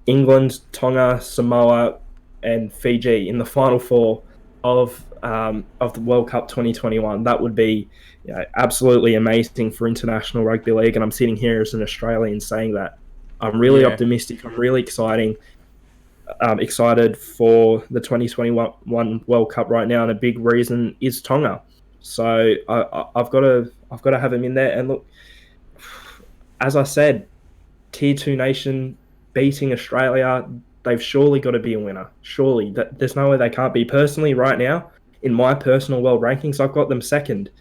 England, Tonga, Samoa, and Fiji in the final 4 of the World Cup 2021. That would be absolutely amazing for international rugby league. And I'm sitting here as an Australian saying that. I'm really optimistic. I'm really excited for the 2021 World Cup right now, and a big reason is Tonga. So I've got to have them in there. And look, as I said, Tier 2 nation beating Australia, they've surely got to be a winner. Surely. There's no way they can't be. Personally, right now, in my personal world rankings, I've got them second.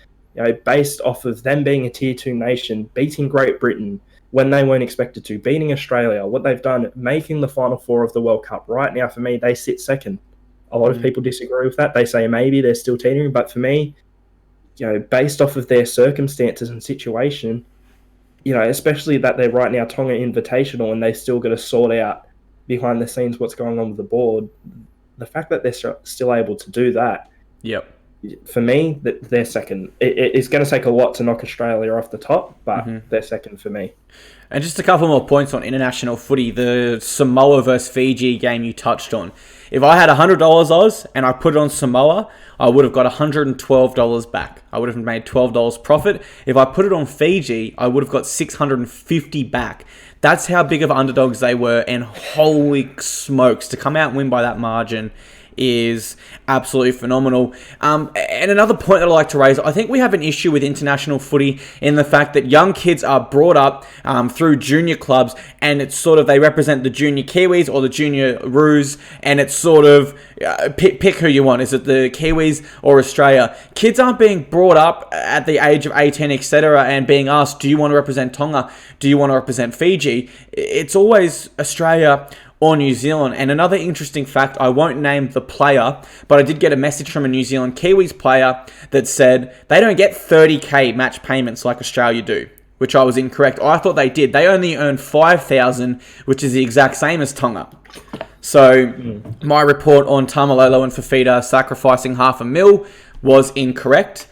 Based off of them being a Tier 2 nation, beating Great Britain when they weren't expected to, beating Australia, what they've done, making the final 4 of the World Cup. Right now, for me, they sit second. A lot of people disagree with that. They say maybe they're still teetering, but for me, based off of their circumstances and situation, especially that they're right now Tonga Invitational and they still got to sort out behind the scenes what's going on with the board, the fact that they're still able to do that, for me, they're second. It's going to take a lot to knock Australia off the top, but they're second for me. And just a couple more points on international footy. The Samoa versus Fiji game you touched on. If I had $100 Oz and I put it on Samoa, I would have got $112 back. I would have made $12 profit. If I put it on Fiji, I would have got $650 back. That's how big of underdogs they were, and holy smokes, to come out and win by that margin is absolutely phenomenal. And another point that I like to raise, I think we have an issue with international footy in the fact that young kids are brought up through junior clubs, and it's sort of, they represent the junior Kiwis or the junior Roos, and it's sort of, pick who you want. Is it the Kiwis or Australia? Kids aren't being brought up at the age of 18, etc., and being asked, do you want to represent Tonga? Do you want to represent Fiji? It's always Australia or New Zealand. And another interesting fact, I won't name the player, but I did get a message from a New Zealand Kiwis player that said they don't get 30k match payments like Australia do, which I was incorrect. I thought they did. They only earn 5,000, which is the exact same as Tonga. So my report on Tamalolo and Fafita sacrificing $500,000 was incorrect,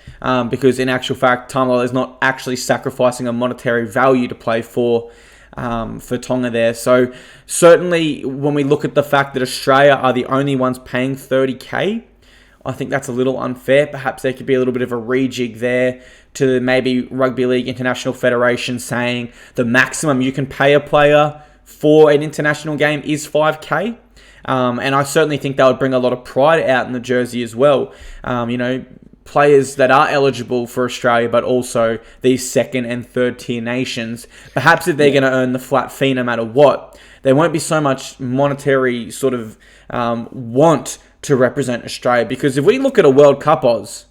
because in actual fact, Tamalolo is not actually sacrificing a monetary value to play for Tonga there. So certainly when we look at the fact that Australia are the only ones paying 30k, I think that's a little unfair. Perhaps there could be a little bit of a rejig there to maybe Rugby League International Federation saying the maximum you can pay a player for an international game is 5k. And I certainly think that would bring a lot of pride out in the jersey as well. Players that are eligible for Australia, but also these second and third tier nations. Perhaps if they're going to earn the flat fee no matter what, there won't be so much monetary sort of want to represent Australia. Because if we look at a World Cup Oz,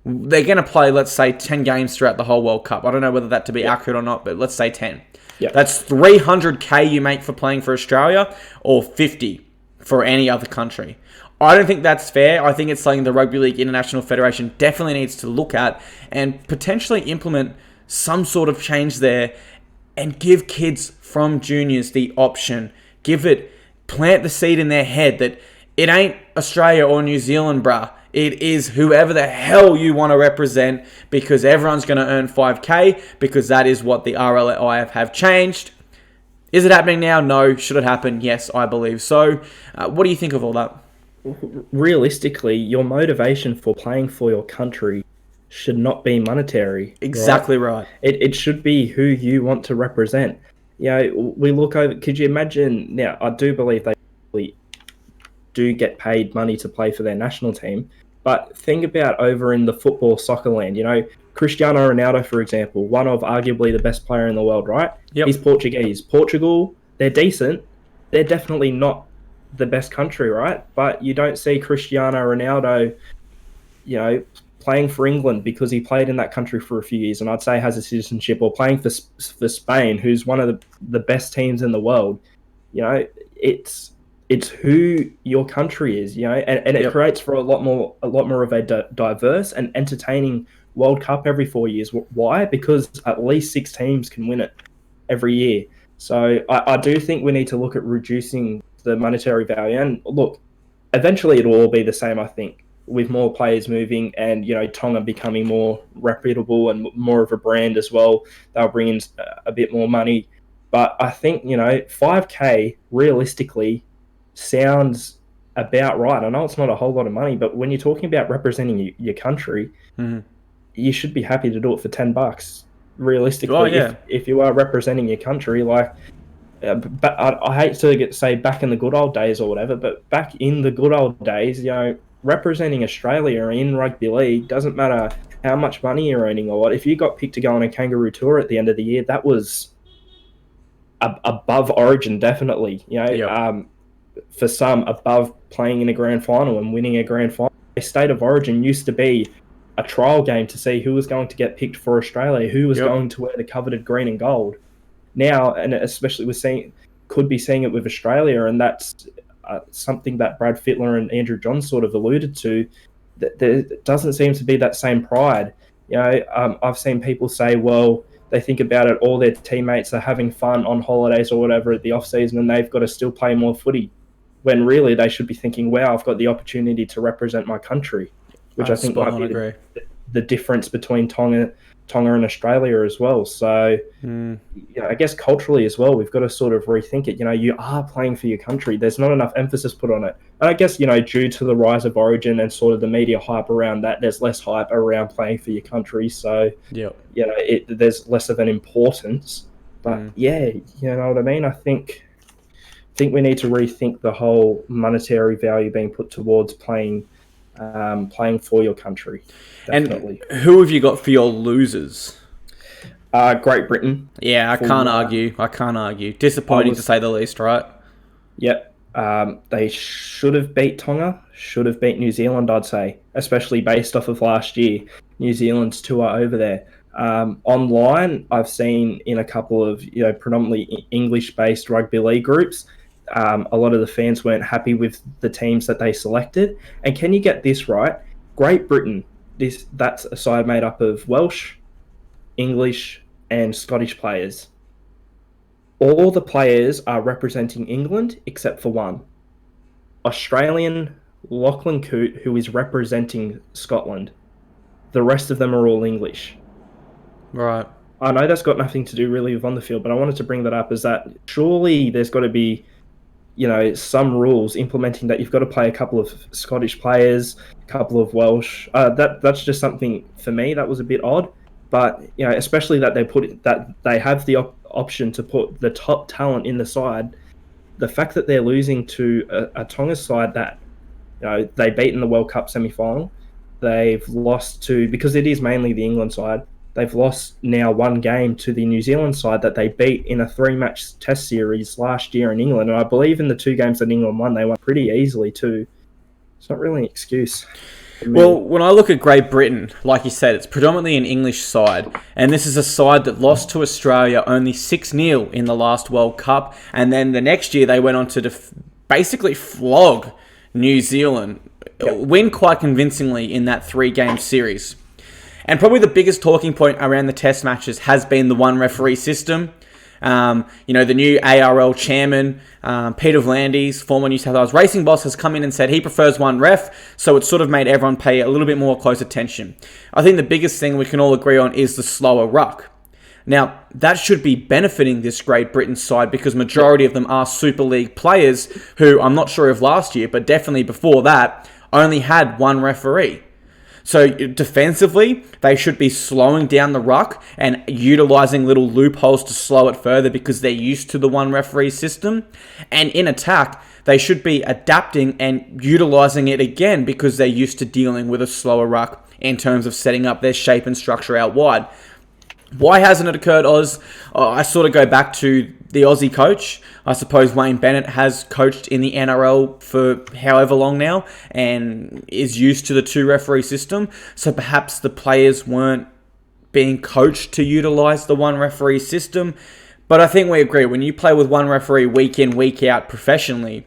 they're going to play, let's say, 10 games throughout the whole World Cup. I don't know whether that to be accurate or not, but let's say 10. Yep. That's $300K you make for playing for Australia, or 50 for any other country. I don't think that's fair. I think it's something the Rugby League International Federation definitely needs to look at and potentially implement some sort of change there and give kids from juniors the option. Plant the seed in their head that it ain't Australia or New Zealand, bruh. It is whoever the hell you want to represent, because everyone's going to earn 5K, because that is what the RLIF have changed. Is it happening now? No. Should it happen? Yes, I believe so. What do you think of all that? Realistically, your motivation for playing for your country should not be monetary. Exactly right. It should be who you want to represent. We look over. Could you imagine? Now, I do believe they really do get paid money to play for their national team, but think about over in the football soccer land. Cristiano Ronaldo, for example, one of arguably the best player in the world, right? Yep. He's Portuguese. Portugal, they're decent. They're definitely not the best country, right? But you don't see Cristiano Ronaldo, playing for England because he played in that country for a few years, and I'd say has a citizenship, or playing for Spain, who's one of the best teams in the world. It's who your country is, and it creates for a lot more of a diverse and entertaining World Cup every 4 years. Why? Because at least 6 teams can win it every year. So I do think we need to look at reducing the monetary value. And look, eventually it'll all be the same, I think, with more players moving and, Tonga becoming more reputable and more of a brand as well. They'll bring in a bit more money. But I think, 5K realistically sounds about right. I know it's not a whole lot of money, but when you're talking about representing your country, you should be happy to do it for $10. Realistically, if you are representing your country, but I hate to say back in the good old days or whatever, but back in the good old days, representing Australia in rugby league, doesn't matter how much money you're earning or what. If you got picked to go on a kangaroo tour at the end of the year, that was above Origin, definitely. For some, above playing in a grand final and winning a grand final. A State of Origin used to be a trial game to see who was going to get picked for Australia, who was going to wear the coveted green and gold. Now, and especially could be seeing it with Australia, and that's something that Brad Fittler and Andrew Johns sort of alluded to. That there doesn't seem to be that same pride. I've seen people say, well, they think about it, all their teammates are having fun on holidays or whatever at the off season, and they've got to still play more footy. When really they should be thinking, wow, I've got the opportunity to represent my country, which I think might be the difference between Tonga and Australia as well. So, I guess culturally as well, we've got to sort of rethink it. You are playing for your country. There's not enough emphasis put on it. And I guess, due to the rise of Origin and sort of the media hype around that, there's less hype around playing for your country. So, there's less of an importance. But you know what I mean? I think we need to rethink the whole monetary value being put towards playing for your country. Definitely. And who have you got for your losers? Great Britain. Yeah, I can't argue. Disappointing to say the least, right? Yep. They should have beat Tonga, should have beat New Zealand, I'd say, especially based off of last year, New Zealand's tour over there. Online, I've seen in a couple of predominantly English-based rugby league groups, a lot of the fans weren't happy with the teams that they selected. And can you get this right? Great Britain, that's a side made up of Welsh, English, and Scottish players. All the players are representing England except for one. Australian Lachlan Coote, who is representing Scotland. The rest of them are all English. Right. I know that's got nothing to do really with on the field, but I wanted to bring that up, is that surely there's got to be some rules implementing that you've got to play a couple of Scottish players, a couple of Welsh. That's just something for me that was a bit odd. But especially that they have the option to put the top talent in the side, the fact that they're losing to a Tonga side that, they beat in the World Cup semi-final, they've lost to, because it is mainly the England side, they've lost now one game to the New Zealand side that they beat in a 3-match test series last year in England. And I believe in the 2 games that England won, they won pretty easily too. It's not really an excuse. Well, when I look at Great Britain, like you said, it's predominantly an English side. And this is a side that lost to Australia only 6-0 in the last World Cup. And then the next year they went on to basically flog New Zealand, win quite convincingly in that 3-game series. And probably the biggest talking point around the test matches has been the one referee system. The new ARL chairman, Peter Vlandis, former New South Wales racing boss, has come in and said he prefers one ref, so it sort of made everyone pay a little bit more close attention. I think the biggest thing we can all agree on is the slower ruck. Now, that should be benefiting this Great Britain side because majority of them are Super League players who, I'm not sure of last year, but definitely before that, only had one referee. So defensively, they should be slowing down the ruck and utilising little loopholes to slow it further because they're used to the one referee system. And in attack, they should be adapting and utilising it again because they're used to dealing with a slower ruck in terms of setting up their shape and structure out wide. Why hasn't it occurred, Oz? I sort of go back to the Aussie coach. I suppose Wayne Bennett has coached in the NRL for however long now and is used to the 2-referee system. So perhaps the players weren't being coached to utilise the 1-referee system. But I think we agree, when you play with 1 referee week in, week out professionally,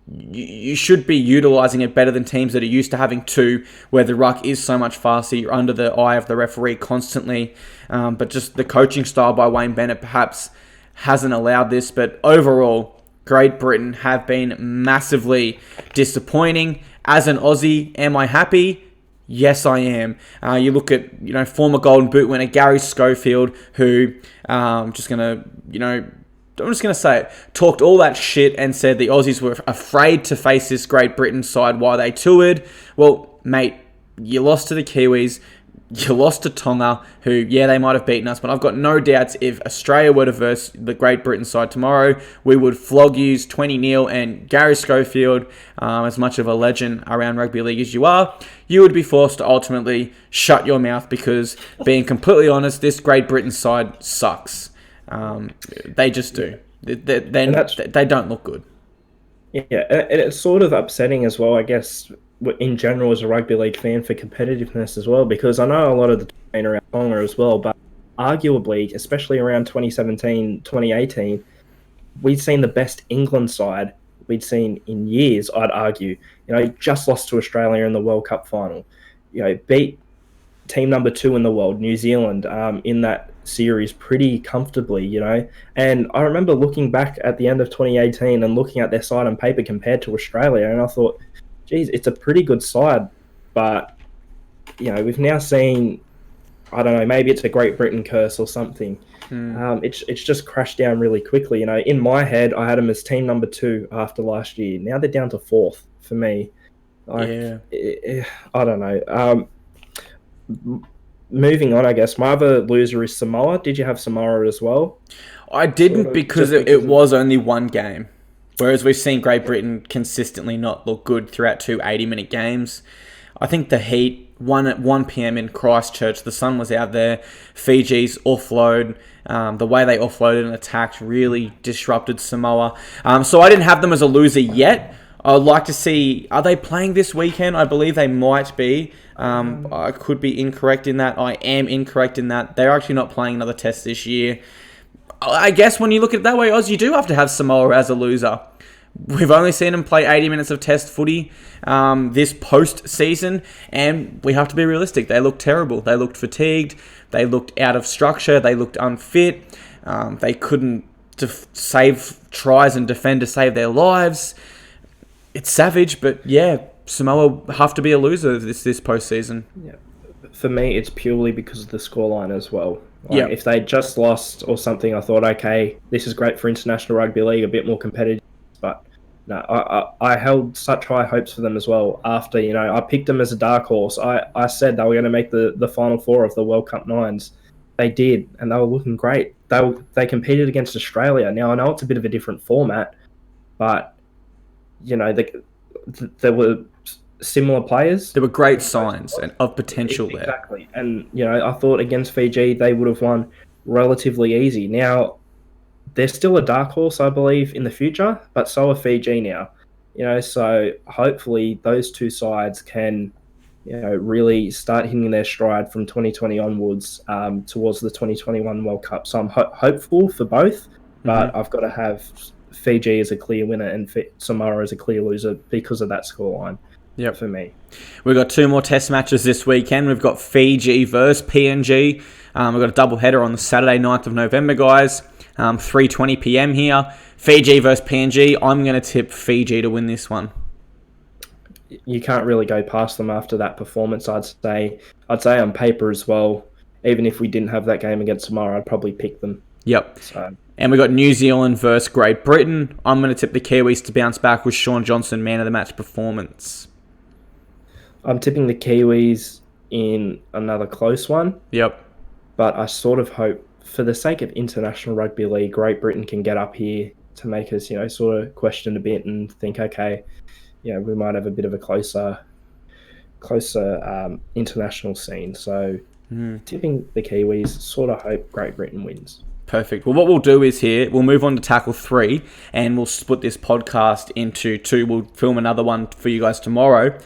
you should be utilising it better than teams that are used to having 2, where the ruck is so much faster, you're under the eye of the referee constantly. But just the coaching style by Wayne Bennett perhaps hasn't allowed this. But overall, Great Britain have been massively disappointing. As an Aussie, am I happy? Yes, I am. You look at, former Golden Boot winner Gary Schofield, who, I'm just going to say it, talked all that shit and said the Aussies were afraid to face this Great Britain side while they toured. Well, mate, you lost to the Kiwis. You lost to Tonga, who, they might have beaten us, but I've got no doubts if Australia were to verse the Great Britain side tomorrow, we would flog yous 20-0, and Gary Schofield, as much of a legend around rugby league as you are, you would be forced to ultimately shut your mouth because, being completely honest, this Great Britain side sucks. They just do. They don't look good. Yeah, and it's sort of upsetting as well, I guess, in general as a rugby league fan for competitiveness as well, because I know a lot of the talk around Tonga as well, but arguably, especially around 2017, 2018, we'd seen the best England side we'd seen in years, I'd argue. Just lost to Australia in the World Cup final. Beat team number 2 in the world, New Zealand, in that series pretty comfortably, And I remember looking back at the end of 2018 and looking at their side on paper compared to Australia, and I thought, geez, it's a pretty good side. But, we've now seen, I don't know, maybe it's a Great Britain curse or something. It's just crashed down really quickly. In my head, I had them as team number 2 after last year. Now they're down to 4th for me. I don't know. Moving on, I guess. My other loser is Samoa. Did you have Samoa as well? I didn't because it was only one game. Whereas we've seen Great Britain consistently not look good throughout 2 80-minute games. I think the Heat, 1 at 1 p.m. in Christchurch, the sun was out there. Fiji's offload, the way they offloaded and attacked really disrupted Samoa. So I didn't have them as a loser yet. I'd like to see, are they playing this weekend? I believe they might be. I could be incorrect in that. I am incorrect in that. They're actually not playing another test this year. I guess when you look at it that way, Oz, you do have to have Samoa as a loser. We've only seen them play 80 minutes of test footy this post-season, and we have to be realistic. They looked terrible. They looked fatigued. They looked out of structure. They looked unfit. They couldn't save tries and defend to save their lives. It's savage, but Samoa have to be a loser this post-season. Yeah. For me, it's purely because of the scoreline as well. If they just lost or something, I thought, okay, this is great for international rugby league, a bit more competitive. But no, I held such high hopes for them as well. After, I picked them as a dark horse. I said they were going to make the Final Four of the World Cup Nines. They did, and they were looking great. They competed against Australia. Now, I know it's a bit of a different format, but there were similar players. There were great signs and of potential there. Exactly. And, I thought against Fiji, they would have won relatively easy. Now, they're still a dark horse, I believe, in the future, but so are Fiji now. So hopefully those two sides can, really start hitting their stride from 2020 onwards towards the 2021 World Cup. So I'm hopeful for both, but I've got to have Fiji as a clear winner and Samoa as a clear loser because of that scoreline. Yep. For me. We've got 2 more test matches this weekend. We've got Fiji versus PNG. We've got a double header on the Saturday, 9th of November, guys. 3:20 p.m. here. Fiji versus PNG. I'm going to tip Fiji to win this one. You can't really go past them after that performance, I'd say on paper as well. Even if we didn't have that game against Samoa, I'd probably pick them. Yep. So. And we've got New Zealand versus Great Britain. I'm going to tip the Kiwis to bounce back with Sean Johnson, man of the match performance. I'm tipping the Kiwis in another close one. Yep. But I sort of hope, for the sake of international rugby league, Great Britain can get up here to make us, sort of question a bit and think, okay, we might have a bit of a closer international scene. So tipping the Kiwis, sort of hope Great Britain wins. Perfect. Well, what we'll do is we'll move on to tackle 3, and we'll split this podcast into 2. We'll film another one for you guys tomorrow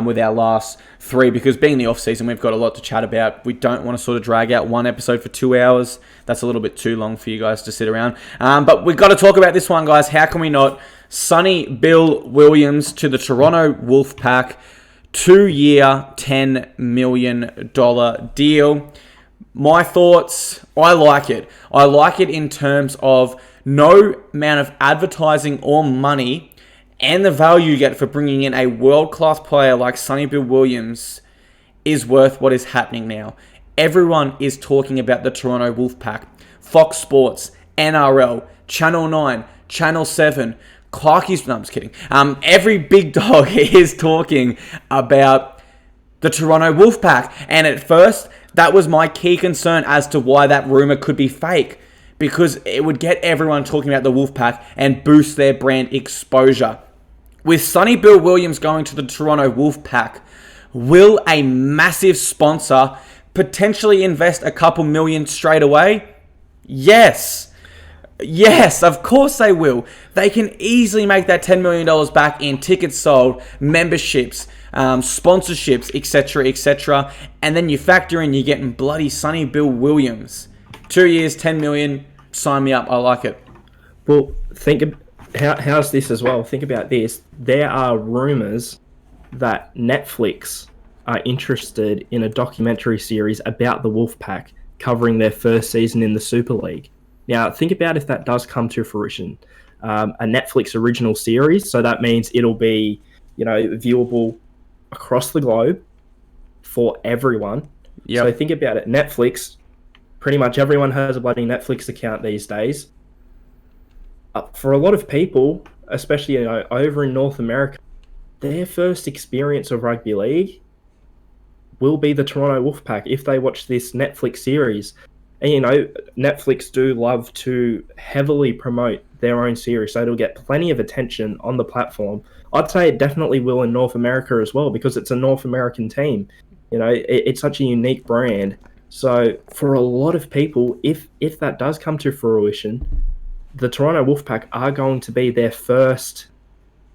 with our last 3, because being the off-season, we've got a lot to chat about. We don't want to sort of drag out one episode for 2 hours. That's a little bit too long for you guys to sit around. But we've got to talk about this one, guys. How can we not? Sonny Bill Williams to the Toronto Wolfpack. 2-year, $10 million deal. My thoughts, I like it. I like it in terms of no amount of advertising or money and the value you get for bringing in a world-class player like Sonny Bill Williams is worth what is happening now. Everyone is talking about the Toronto Wolfpack. Fox Sports, NRL, Channel 9, Channel 7, Clarkie's... No, I'm just kidding. Every big dog is talking about the Toronto Wolfpack. And at first, that was my key concern as to why that rumor could be fake, because it would get everyone talking about the Wolfpack and boost their brand exposure. With Sonny Bill Williams going to the Toronto Wolfpack, will a massive sponsor potentially invest a couple million straight away? Yes. Yes, of course they will. They can easily make that $10 million back in tickets sold, memberships, sponsorships, etc., etc. And then you factor in you're getting bloody Sonny Bill Williams. 2 years, $10 million. Sign me up. I like it. Well, how's this as well? Think about this. There are rumors that Netflix are interested in a documentary series about the Wolfpack covering their first season in the Super League. Now, think about if that does come to fruition. A Netflix original series, so that means it'll be, viewable across the globe for everyone. Yep. So think about it. Netflix, pretty much everyone has a bloody Netflix account these days. For a lot of people, especially over in North America, their first experience of rugby league will be the Toronto Wolfpack if they watch this Netflix series. And, Netflix do love to heavily promote their own series, so it'll get plenty of attention on the platform. I'd say it definitely will in North America as well, because it's a North American team. It's such a unique brand. So for a lot of people, if that does come to fruition, the Toronto Wolfpack are going to be their first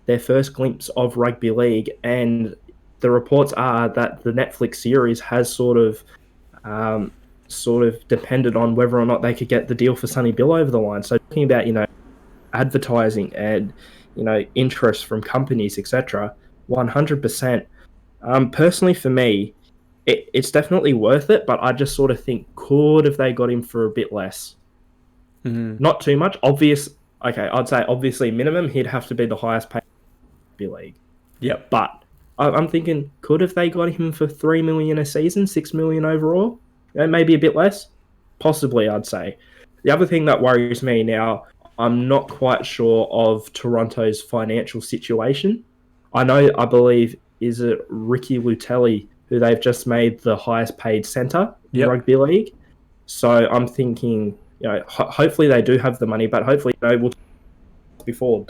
glimpse of rugby league. And the reports are that the Netflix series has sort of depended on whether or not they could get the deal for Sonny Bill over the line. So talking about, advertising and, interest from companies, etc., 100%. Personally, for me, it's definitely worth it, but I just sort of think, could have they got him for a bit less? Mm-hmm. Not too much. I'd say obviously minimum, he'd have to be the highest paid rugby league. Yep. But I'm thinking, could have they got him for $3 million a season, $6 million overall? Maybe a bit less? Possibly, I'd say. The other thing that worries me now, I'm not quite sure of Toronto's financial situation. I believe, is it Ricky Lutelli, who they've just made the highest paid centre in rugby league. So I'm thinking, hopefully they do have the money, but hopefully, we'll before,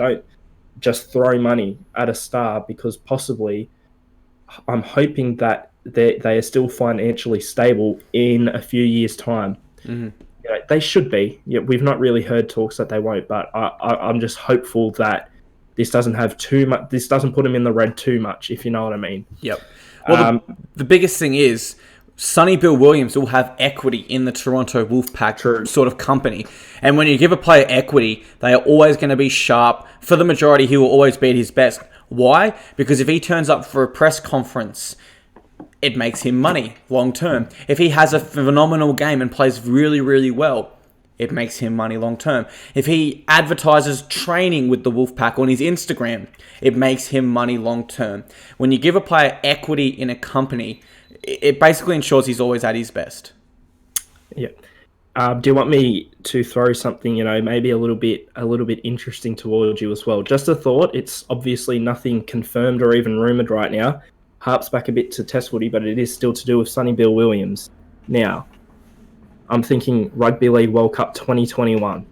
just throw money at a star because possibly I'm hoping that they are still financially stable in a few years' time. Mm-hmm. They should be. Yeah, we've not really heard talks that they won't, but I'm just hopeful that this doesn't have too much. This doesn't put them in the red too much, if you know what I mean. Yep. Well, the biggest thing is Sonny Bill Williams will have equity in the Toronto Wolfpack sort of company. And when you give a player equity, they are always going to be sharp. For the majority, he will always be at his best. Why? Because if he turns up for a press conference, it makes him money long term. If he has a phenomenal game and plays really, really well, it makes him money long term. If he advertises training with the Wolfpack on his Instagram, it makes him money long term. When you give a player equity in a company, it basically ensures he's always at his best. Yeah. Do you want me to throw something, maybe a little bit interesting towards you as well? Just a thought. It's obviously nothing confirmed or even rumoured right now. Harps back a bit to test footy, but it is still to do with Sonny Bill Williams. Now, I'm thinking Rugby League World Cup 2021.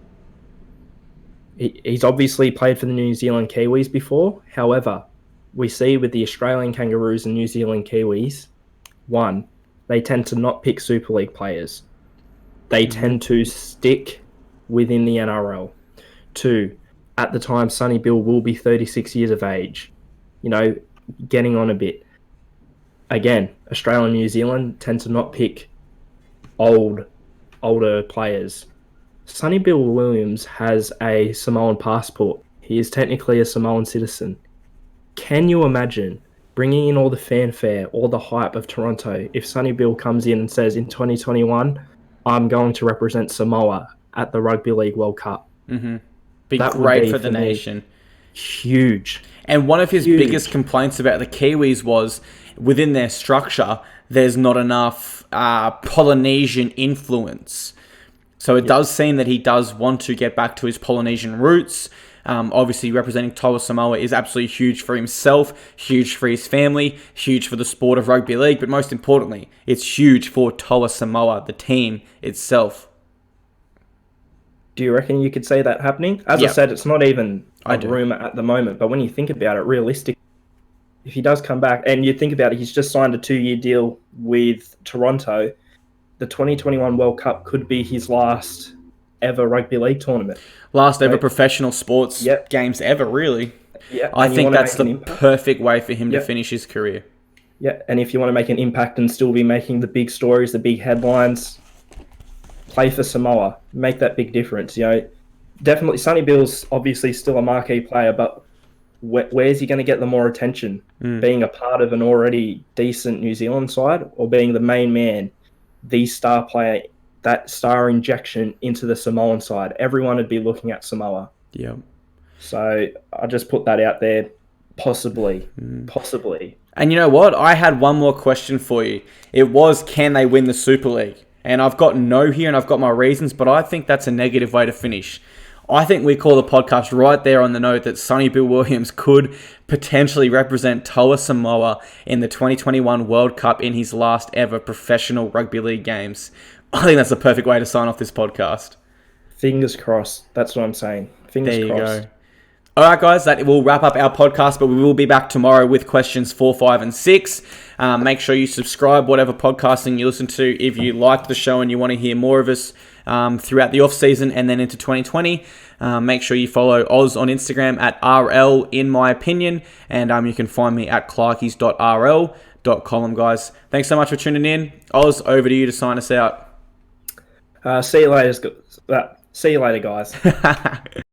He's obviously played for the New Zealand Kiwis before. However, we see with the Australian Kangaroos and New Zealand Kiwis, one, they tend to not pick Super League players. They tend to stick within the NRL. Two, at the time, Sonny Bill will be 36 years of age. Getting on a bit. Again, Australia and New Zealand tend to not pick older players. Sonny Bill Williams has a Samoan passport. He is technically a Samoan citizen. Can you imagine bringing in all the fanfare, all the hype of Toronto, if Sonny Bill comes in and says, in 2021, I'm going to represent Samoa at the Rugby League World Cup? Mm-hmm. That great for the nation. Huge. And one of his biggest complaints about the Kiwis was, within their structure, there's not enough Polynesian influence. So it does seem that he does want to get back to his Polynesian roots. Obviously, representing Toa Samoa is absolutely huge for himself, huge for his family, huge for the sport of rugby league, but most importantly, it's huge for Toa Samoa, the team itself. Do you reckon you could see that happening? As I said, it's not even a rumour at the moment, but when you think about it, realistically, if he does come back, and you think about it, he's just signed a 2-year deal with Toronto, the 2021 World Cup could be his last ever rugby league tournament. Last ever professional sports games ever, really. Yeah, I think that's the perfect way for him to finish his career. Yeah, and if you want to make an impact and still be making the big stories, the big headlines, play for Samoa, make that big difference. Definitely, Sonny Bill's obviously still a marquee player, but where's he going to get the more attention? Being a part of an already decent New Zealand side, or being the main man, the star player, that star injection into the Samoan side? Everyone would be looking at Samoa. Yeah. So I just put that out there. Possibly. And you know what? I had one more question for you. It was, can they win the Super League? And I've got no here, and I've got my reasons, but I think that's a negative way to finish. I think we call the podcast right there on the note that Sonny Bill Williams could potentially represent Toa Samoa in the 2021 World Cup in his last ever professional rugby league games. I think that's the perfect way to sign off this podcast. Fingers crossed. That's what I'm saying. Fingers crossed. There you go. All right, guys, that will wrap up our podcast, but we will be back tomorrow with questions 4, 5, and 6. Make sure you subscribe, whatever podcasting you listen to. If you like the show and you want to hear more of us throughout the off-season and then into 2020, make sure you follow Oz on Instagram at RL in my opinion, and you can find me at clarkies.rl.com, guys. Thanks so much for tuning in. Oz, over to you to sign us out. See you later, guys.